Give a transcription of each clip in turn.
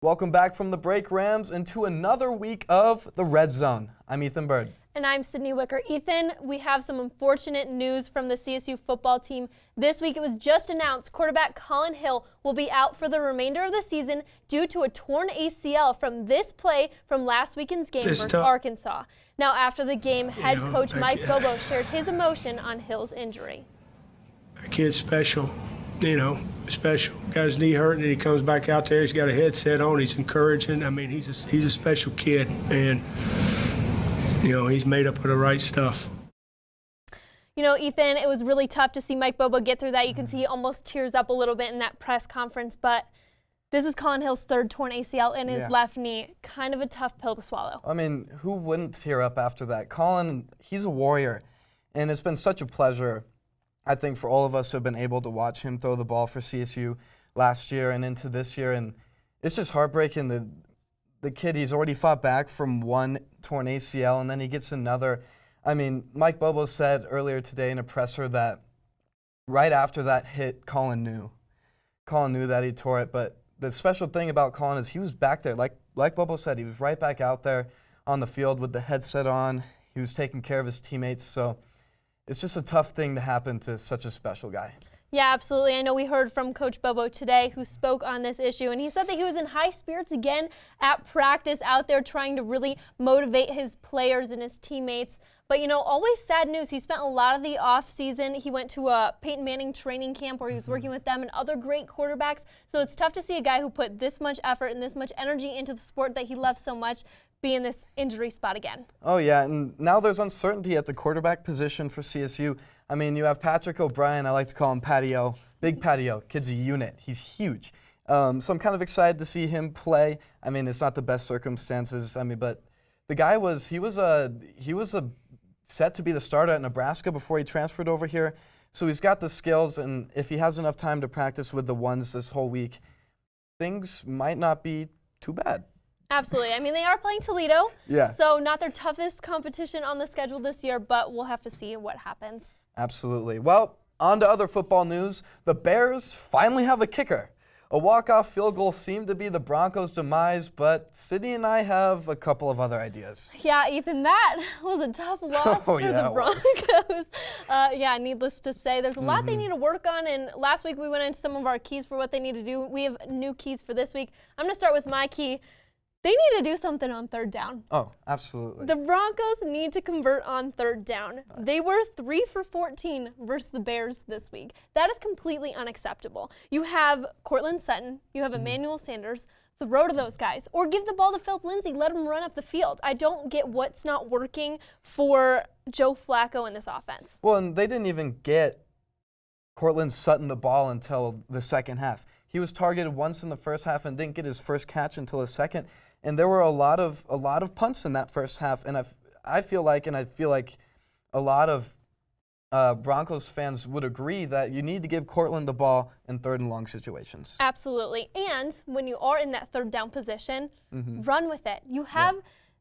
Welcome back from the break, Rams, into another week of the Red Zone. I'm Ethan Bird. And I'm Sydney Wicker. Ethan, we have some unfortunate news from the CSU football team. This week it was just announced quarterback Collin Hill will be out for the remainder of the season due to a torn ACL from this play from last weekend's game versus Arkansas. Now after the game, head coach Mike Bobo shared his emotion on Hill's injury. Our kid's special, special. Got his knee hurt and then he comes back out there, he's got a headset on, he's encouraging. I mean, he's a special kid, and he's made up of the right stuff. Ethan, it was really tough to see Mike Bobo get through that. You can see he almost tears up a little bit in that press conference, but this is Collin Hill's third torn ACL in his left knee. Kind of a tough pill to swallow. I mean, who wouldn't tear up after that? Collin, he's a warrior, and it's been such a pleasure, I think, for all of us to have been able to watch him throw the ball for CSU last year and into this year, and it's just heartbreaking. The kid, he's already fought back from one torn ACL, and then he gets another. I mean, Mike Bobo said earlier today in a presser that right after that hit, Collin knew that he tore it. But the special thing about Collin is he was back there. Like Bobo said, he was right back out there on the field with the headset on. He was taking care of his teammates. So it's just a tough thing to happen to such a special guy. Yeah, absolutely. I know we heard from Coach Bobo today who spoke on this issue, and he said that he was in high spirits again at practice, out there trying to really motivate his players and his teammates. But, always sad news. He spent a lot of the offseason. He went to a Peyton Manning training camp where he was working with them and other great quarterbacks. So it's tough to see a guy who put this much effort and this much energy into the sport that he loves so much be in this injury spot again. Oh, yeah, and now there's uncertainty at the quarterback position for CSU. I mean, you have Patrick O'Brien. I like to call him Patio. Big Patio. Kid's a unit. He's huge. So I'm kind of excited to see him play. I mean, it's not the best circumstances. I mean, but the guy was set to be the starter at Nebraska before he transferred over here. So he's got the skills, and if he has enough time to practice with the ones this whole week, things might not be too bad. Absolutely. I mean, they are playing Toledo, yeah. So not their toughest competition on the schedule this year, but we'll have to see what happens. Absolutely. Well, on to other football news. The Bears finally have a kicker. A walk-off field goal seemed to be the Broncos' demise, but Sydney and I have a couple of other ideas. Yeah, Ethan, that was a tough loss for the Broncos. Needless to say, there's a lot they need to work on, and last week we went into some of our keys for what they need to do. We have new keys for this week. I'm going to start with my key. They need to do something on third down. Oh, absolutely. The Broncos need to convert on third down. They were 3 for 14 versus the Bears this week. That is completely unacceptable. You have Cortland Sutton, you have Emmanuel Sanders, throw to those guys. Or give the ball to Philip Lindsay, let him run up the field. I don't get what's not working for Joe Flacco in this offense. Well, and they didn't even get Cortland Sutton the ball until the second half. He was targeted once in the first half and didn't get his first catch until the second. And there were a lot of punts in that first half, and I feel like a lot of Broncos fans would agree that you need to give Cortland the ball in third and long situations. Absolutely, and when you are in that third down position, run with it. You have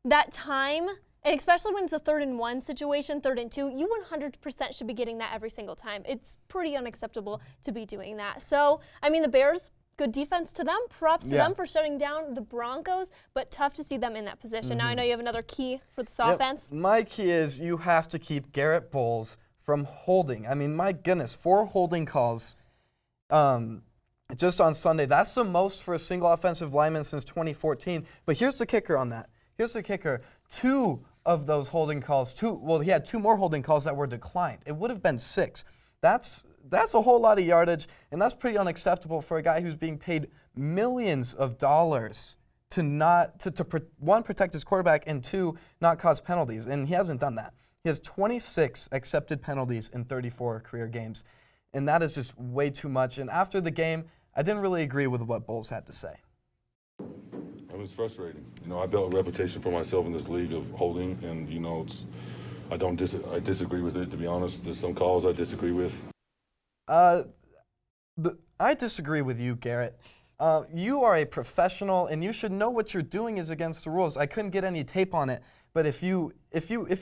that time, and especially when it's a 3rd and 1 situation, 3rd and 2, you 100% should be getting that every single time. It's pretty unacceptable to be doing that. So, I mean, the Bears, good defense to them. Props to them for shutting down the Broncos, but tough to see them in that position. Now I know you have another key for this offense. My key is you have to keep Garrett Bowles from holding. I mean, my goodness, 4 holding calls just on Sunday. That's the most for a single offensive lineman since 2014. But here's the kicker on that. Here's the kicker. 2 of those holding calls, he had 2 more holding calls that were declined. It would have been 6. That's a whole lot of yardage, and that's pretty unacceptable for a guy who's being paid millions of dollars to one, protect his quarterback, and 2, not cause penalties. And he hasn't done that. He has 26 accepted penalties in 34 career games, and that is just way too much. And after the game, I didn't really agree with what Bowles had to say. It was frustrating. I built a reputation for myself in this league of holding, and I disagree with it, to be honest. There's some calls I disagree with. I disagree with you, Garrett. You are a professional, and you should know what you're doing is against the rules. I couldn't get any tape on it, but if you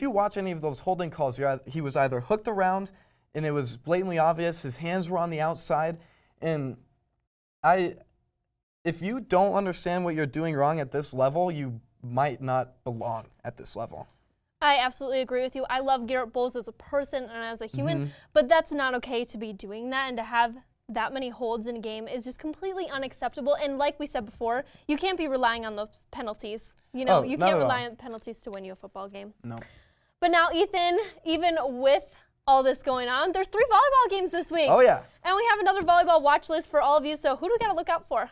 watch any of those holding calls, he was either hooked around, and it was blatantly obvious. His hands were on the outside, and if you don't understand what you're doing wrong at this level, you might not belong at this level. I absolutely agree with you. I love Garrett Bowles as a person and as a human, but that's not okay to be doing that, and to have that many holds in a game is just completely unacceptable. And like we said before, you can't be relying on those penalties. You know, you can't rely on penalties to win you a football game. No. But now, Ethan, even with all this going on, there's 3 volleyball games this week. Oh, yeah. And we have another volleyball watch list for all of you, so who do we got to look out for?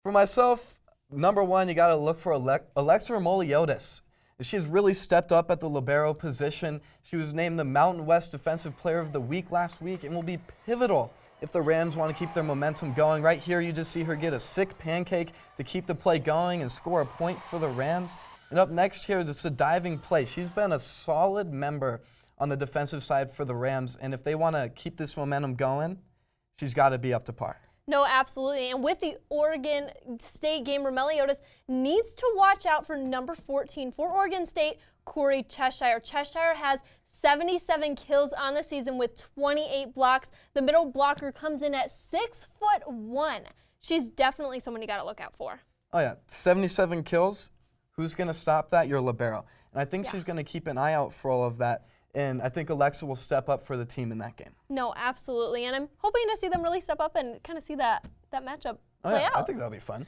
For myself, number 1, you got to look for Alexa Moliotis. She's really stepped up at the libero position. She was named the Mountain West Defensive Player of the Week last week and will be pivotal if the Rams want to keep their momentum going. Right here, you just see her get a sick pancake to keep the play going and score a point for the Rams. And up next here, it's a diving play. She's been a solid member on the defensive side for the Rams, and if they want to keep this momentum going, she's got to be up to par. No, absolutely. And with the Oregon State game, Meliodas needs to watch out for number 14 for Oregon State, Corey Cheshire. Cheshire has 77 kills on the season with 28 blocks. The middle blocker comes in at 6'1". She's definitely someone you got to look out for. Oh, yeah. 77 kills. Who's going to stop that? Your libero. And I think she's going to keep an eye out for all of that. And I think Alexa will step up for the team in that game. No, absolutely. And I'm hoping to see them really step up and kind of see that matchup play out. I think that'll be fun.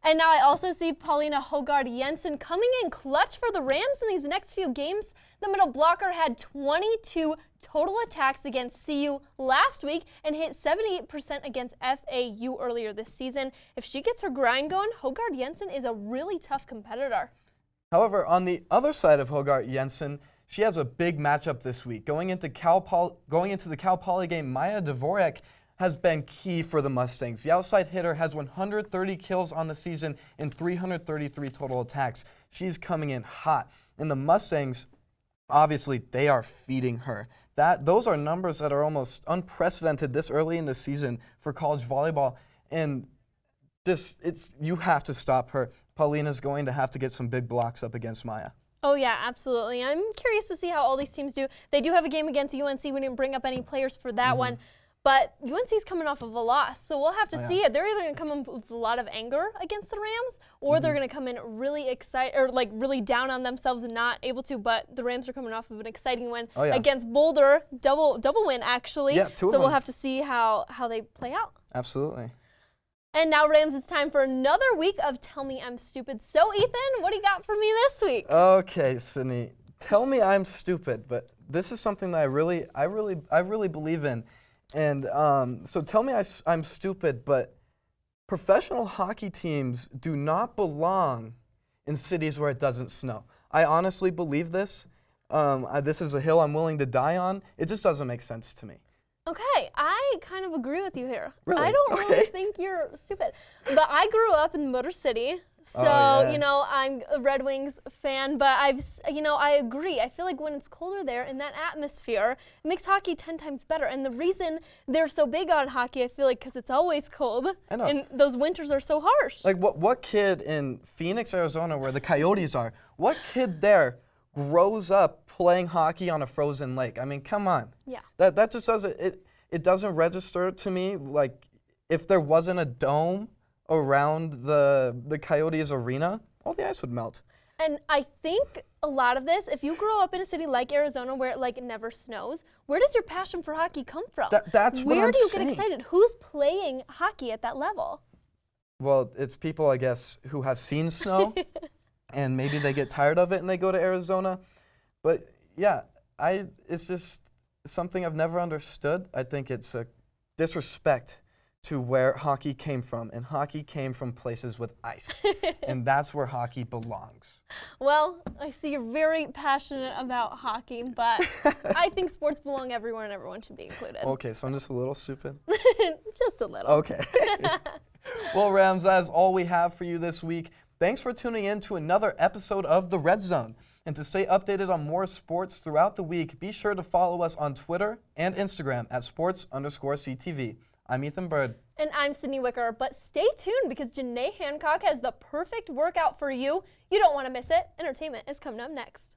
And now I also see Paulina Hogard-Jensen coming in clutch for the Rams in these next few games. The middle blocker had 22 total attacks against CU last week and hit 78% against FAU earlier this season. If she gets her grind going, Hogard-Jensen is a really tough competitor. However, on the other side of Hogard-Jensen, she has a big matchup this week. Going into the Cal Poly game, Maya Dvorak has been key for the Mustangs. The outside hitter has 130 kills on the season and 333 total attacks. She's coming in hot. And the Mustangs, obviously, they are feeding her. Those are numbers that are almost unprecedented this early in the season for college volleyball. And you have to stop her. Paulina's going to have to get some big blocks up against Maya. Oh, yeah, absolutely. I'm curious to see how all these teams do. They do have a game against UNC. We didn't bring up any players for that one. But UNC's coming off of a loss, so we'll have to see it. They're either going to come in with a lot of anger against the Rams, or they're going to come in really excited, or like really down on themselves and not able to. But the Rams are coming off of an exciting win against Boulder, double win actually. Yeah, two of them. So we'll have to see how they play out. Absolutely. And now, Rams, it's time for another week of Tell Me I'm Stupid. So, Ethan, what do you got for me this week? Okay, Sydney, tell me I'm stupid, but this is something that I really believe in. And so tell me I'm stupid, but professional hockey teams do not belong in cities where it doesn't snow. I honestly believe this. This is a hill I'm willing to die on. It just doesn't make sense to me. Okay, I kind of agree with you here. Really? I don't really think you're stupid. But I grew up in Motor City, so, you know, I'm a Red Wings fan, but I agree. I feel like when it's colder there in that atmosphere, it makes hockey 10 times better. And the reason they're so big on hockey, I feel like, because it's always cold. I know. And those winters are so harsh. Like, what kid in Phoenix, Arizona, where the Coyotes are, what kid there grows up playing hockey on a frozen lake? I mean, come on. Yeah. That just doesn't, it doesn't register to me. Like, if there wasn't a dome around the Coyotes arena, all the ice would melt. And I think a lot of this, if you grow up in a city like Arizona where it never snows, where does your passion for hockey come from? That's what I'm saying. Where do you get excited? Who's playing hockey at that level? Well, it's people, I guess, who have seen snow, and maybe they get tired of it and they go to Arizona. But yeah, it's just something I've never understood. I think it's a disrespect to where hockey came from, and hockey came from places with ice, and that's where hockey belongs. Well, I see you're very passionate about hockey, but I think sports belong everywhere and everyone should be included. Okay, so I'm just a little stupid? Just a little. Okay. Well, Rams, that is all we have for you this week. Thanks for tuning in to another episode of The Red Zone. And to stay updated on more sports throughout the week, be sure to follow us on Twitter and Instagram at sports_CTV. I'm Ethan Bird. And I'm Sydney Wicker, but stay tuned because Janae Hancock has the perfect workout for you. You don't want to miss it. Entertainment is coming up next.